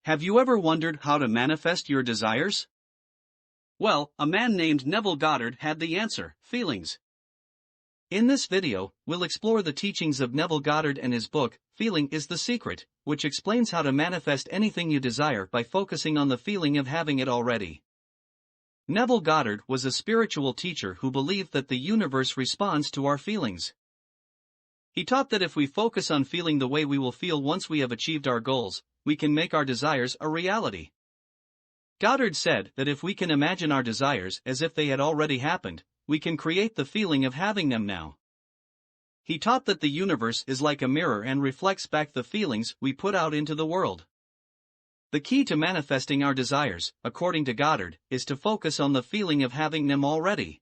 Have you ever wondered how to manifest your desires? Well, a man named Neville Goddard had the answer: feelings. In this video, we'll explore the teachings of Neville Goddard and his book, Feeling is the Secret, which explains how to manifest anything you desire by focusing on the feeling of having it already. Neville Goddard was a spiritual teacher who believed that the universe responds to our feelings. He taught that if we focus on feeling the way we will feel once we have achieved our goals, we can make our desires a reality. Goddard said that if we can imagine our desires as if they had already happened, we can create the feeling of having them now. He taught that the universe is like a mirror and reflects back the feelings we put out into the world. The key to manifesting our desires, according to Goddard, is to focus on the feeling of having them already.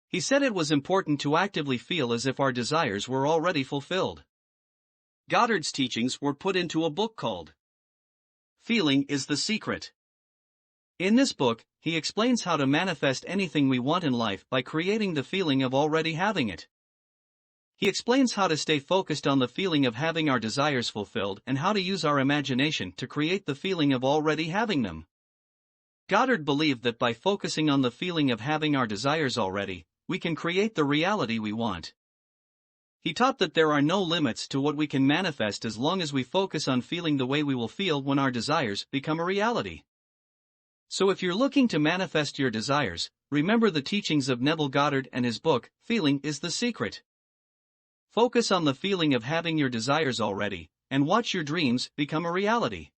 He said it was important to actively feel as if our desires were already fulfilled. Goddard's teachings were put into a book called Feeling is the Secret. In this book, he explains how to manifest anything we want in life by creating the feeling of already having it. He explains how to stay focused on the feeling of having our desires fulfilled and how to use our imagination to create the feeling of already having them. Goddard believed that by focusing on the feeling of having our desires already, we can create the reality we want. He taught that there are no limits to what we can manifest as long as we focus on feeling the way we will feel when our desires become a reality. So if you're looking to manifest your desires, remember the teachings of Neville Goddard and his book, Feeling is the Secret. Focus on the feeling of having your desires already, and watch your dreams become a reality.